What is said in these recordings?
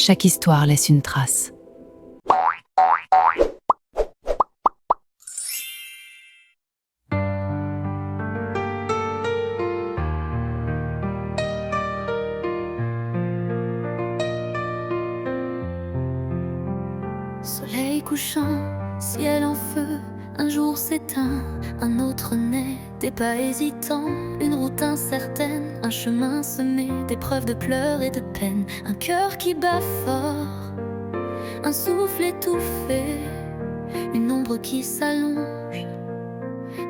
Chaque histoire laisse une trace. Soleil couchant, ciel en feu, un jour s'éteint, un autre naît, des pas hésitants, une route incertaine, un chemin semé d'épreuves, de pleurs et de peine, un cœur qui bat fort, un souffle étouffé, une ombre qui s'allonge,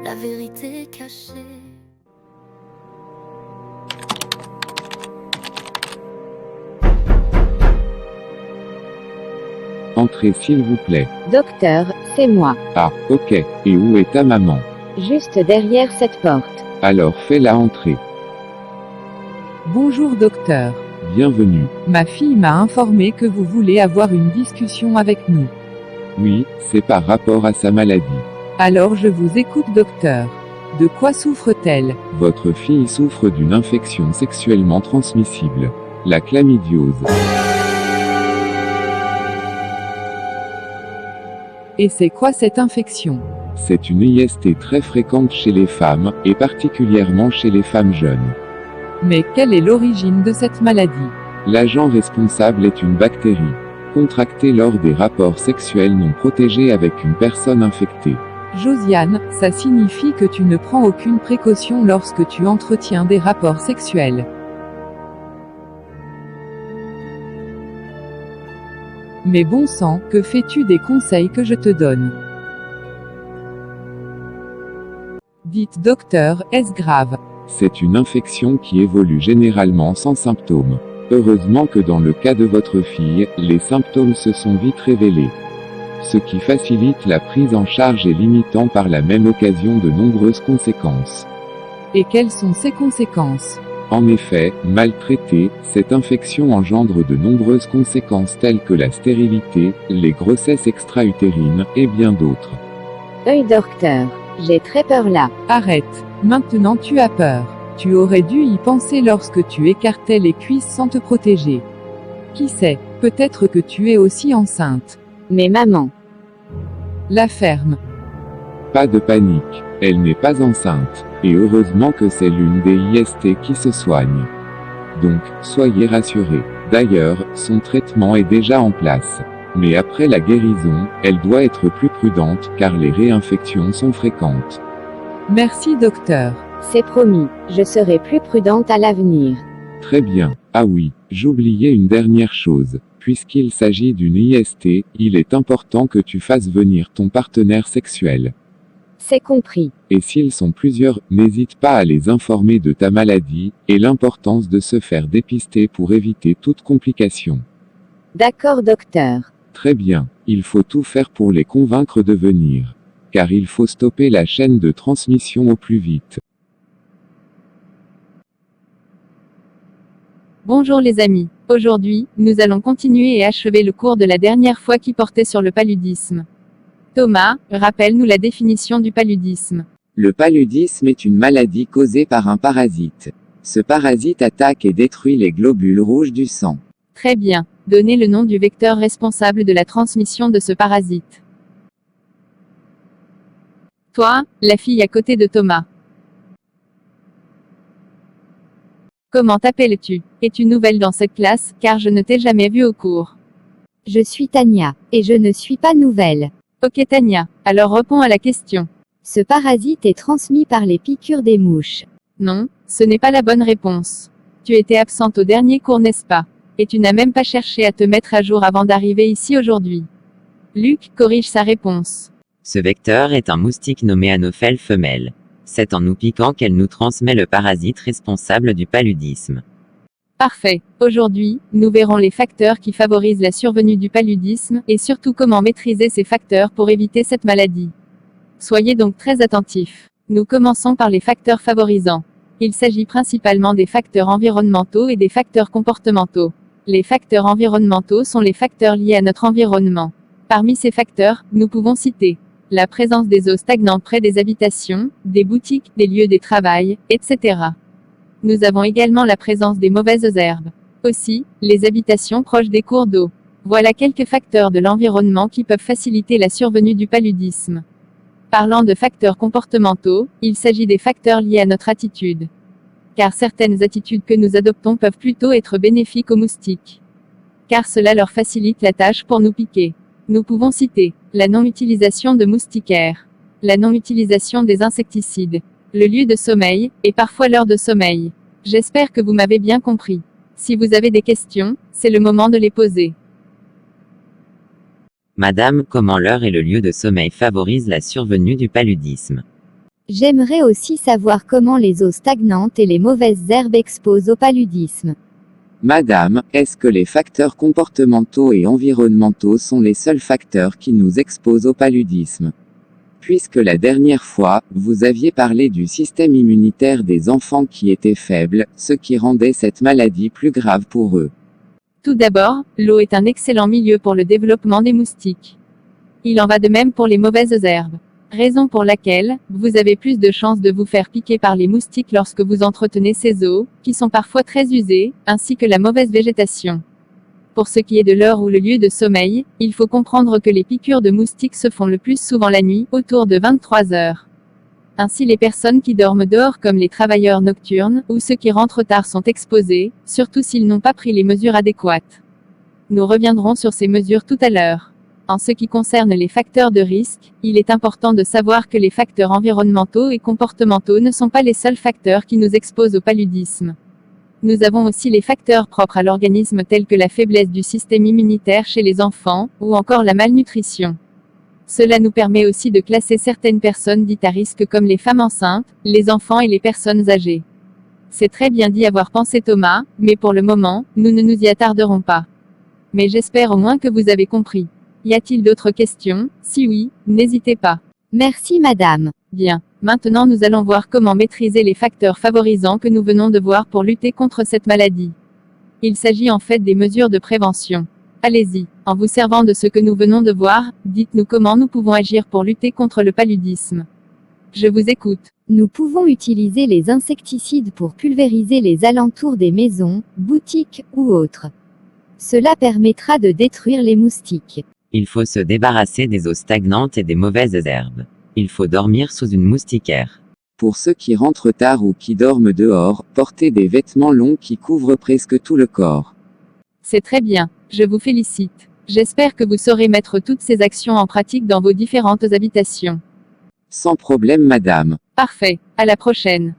la vérité cachée. Entrez s'il vous plaît. Docteur, c'est moi. Ah, ok. Et où est ta maman? Juste derrière cette porte. Alors fais-la entrer. Bonjour docteur. Bienvenue. Ma fille m'a informé que vous voulez avoir une discussion avec nous. Oui, c'est par rapport à sa maladie. Alors je vous écoute docteur. De quoi souffre-t-elle? Votre fille souffre d'une infection sexuellement transmissible. La chlamydiose. Et c'est quoi cette infection? C'est une IST très fréquente chez les femmes, et particulièrement chez les femmes jeunes. Mais quelle est l'origine de cette maladie? L'agent responsable est une bactérie, contractée lors des rapports sexuels non protégés avec une personne infectée. Josiane, ça signifie que tu ne prends aucune précaution lorsque tu entretiens des rapports sexuels. Mais bon sang, que fais-tu des conseils que je te donne? Dites docteur, est-ce grave? C'est une infection qui évolue généralement sans symptômes. Heureusement que dans le cas de votre fille, les symptômes se sont vite révélés. Ce qui facilite la prise en charge et limitant par la même occasion de nombreuses conséquences. Et quelles sont ces conséquences? En effet, mal traitée, cette infection engendre de nombreuses conséquences telles que la stérilité, les grossesses extra-utérines, et bien d'autres. Docteur, j'ai très peur là. Arrête. Maintenant tu as peur. Tu aurais dû y penser lorsque tu écartais les cuisses sans te protéger. Qui sait, peut-être que tu es aussi enceinte. Mais maman. La ferme. Pas de panique, elle n'est pas enceinte, et heureusement que c'est l'une des IST qui se soigne. Donc, soyez rassurés. D'ailleurs, son traitement est déjà en place. Mais après la guérison, elle doit être plus prudente car les réinfections sont fréquentes. Merci docteur. C'est promis, je serai plus prudente à l'avenir. Très bien. Ah oui, j'oubliais une dernière chose. Puisqu'il s'agit d'une IST, il est important que tu fasses venir ton partenaire sexuel. C'est compris. Et s'ils sont plusieurs, n'hésite pas à les informer de ta maladie, et l'importance de se faire dépister pour éviter toute complication. D'accord docteur. Très bien, il faut tout faire pour les convaincre de venir. Car il faut stopper la chaîne de transmission au plus vite. Bonjour les amis. Aujourd'hui, nous allons continuer et achever le cours de la dernière fois qui portait sur le paludisme. Thomas, rappelle-nous la définition du paludisme. Le paludisme est une maladie causée par un parasite. Ce parasite attaque et détruit les globules rouges du sang. Très bien. Donnez le nom du vecteur responsable de la transmission de ce parasite. Toi, la fille à côté de Thomas. Comment t'appelles-tu? Es-tu nouvelle dans cette classe, car je ne t'ai jamais vue au cours? Je suis Tania, et je ne suis pas nouvelle. Ok Tania, alors réponds à la question. Ce parasite est transmis par les piqûres des mouches. Non, ce n'est pas la bonne réponse. Tu étais absente au dernier cours, n'est-ce pas? Et tu n'as même pas cherché à te mettre à jour avant d'arriver ici aujourd'hui. Luc corrige sa réponse. Ce vecteur est un moustique nommé Anophèle femelle. C'est en nous piquant qu'elle nous transmet le parasite responsable du paludisme. Parfait. Aujourd'hui, nous verrons les facteurs qui favorisent la survenue du paludisme, et surtout comment maîtriser ces facteurs pour éviter cette maladie. Soyez donc très attentifs. Nous commençons par les facteurs favorisants. Il s'agit principalement des facteurs environnementaux et des facteurs comportementaux. Les facteurs environnementaux sont les facteurs liés à notre environnement. Parmi ces facteurs, nous pouvons citer la présence des eaux stagnantes près des habitations, des boutiques, des lieux de travail, etc. Nous avons également la présence des mauvaises herbes. Aussi, les habitations proches des cours d'eau. Voilà quelques facteurs de l'environnement qui peuvent faciliter la survenue du paludisme. Parlant de facteurs comportementaux, il s'agit des facteurs liés à notre attitude. Car certaines attitudes que nous adoptons peuvent plutôt être bénéfiques aux moustiques. Car cela leur facilite la tâche pour nous piquer. Nous pouvons citer la non-utilisation de moustiquaires, la non-utilisation des insecticides, le lieu de sommeil, et parfois l'heure de sommeil. J'espère que vous m'avez bien compris. Si vous avez des questions, c'est le moment de les poser. Madame, comment l'heure et le lieu de sommeil favorisent la survenue du paludisme? J'aimerais aussi savoir comment les eaux stagnantes et les mauvaises herbes exposent au paludisme. Madame, est-ce que les facteurs comportementaux et environnementaux sont les seuls facteurs qui nous exposent au paludisme? Puisque la dernière fois, vous aviez parlé du système immunitaire des enfants qui était faible, ce qui rendait cette maladie plus grave pour eux. Tout d'abord, l'eau est un excellent milieu pour le développement des moustiques. Il en va de même pour les mauvaises herbes. Raison pour laquelle, vous avez plus de chances de vous faire piquer par les moustiques lorsque vous entretenez ces eaux, qui sont parfois très usées, ainsi que la mauvaise végétation. Pour ce qui est de l'heure ou le lieu de sommeil, il faut comprendre que les piqûres de moustiques se font le plus souvent la nuit, autour de 23 heures. Ainsi les personnes qui dorment dehors comme les travailleurs nocturnes, ou ceux qui rentrent tard sont exposés, surtout s'ils n'ont pas pris les mesures adéquates. Nous reviendrons sur ces mesures tout à l'heure. En ce qui concerne les facteurs de risque, il est important de savoir que les facteurs environnementaux et comportementaux ne sont pas les seuls facteurs qui nous exposent au paludisme. Nous avons aussi les facteurs propres à l'organisme tels que la faiblesse du système immunitaire chez les enfants, ou encore la malnutrition. Cela nous permet aussi de classer certaines personnes dites à risque comme les femmes enceintes, les enfants et les personnes âgées. C'est très bien dit avoir pensé Thomas, mais pour le moment, nous ne nous y attarderons pas. Mais j'espère au moins que vous avez compris. Y a-t-il d'autres questions? Si oui, n'hésitez pas. Merci madame. Bien. Maintenant nous allons voir comment maîtriser les facteurs favorisants que nous venons de voir pour lutter contre cette maladie. Il s'agit en fait des mesures de prévention. Allez-y, en vous servant de ce que nous venons de voir, dites-nous comment nous pouvons agir pour lutter contre le paludisme. Je vous écoute. Nous pouvons utiliser les insecticides pour pulvériser les alentours des maisons, boutiques ou autres. Cela permettra de détruire les moustiques. Il faut se débarrasser des eaux stagnantes et des mauvaises herbes. Il faut dormir sous une moustiquaire. Pour ceux qui rentrent tard ou qui dorment dehors, portez des vêtements longs qui couvrent presque tout le corps. C'est très bien, je vous félicite. J'espère que vous saurez mettre toutes ces actions en pratique dans vos différentes habitations. Sans problème madame. Parfait, à la prochaine.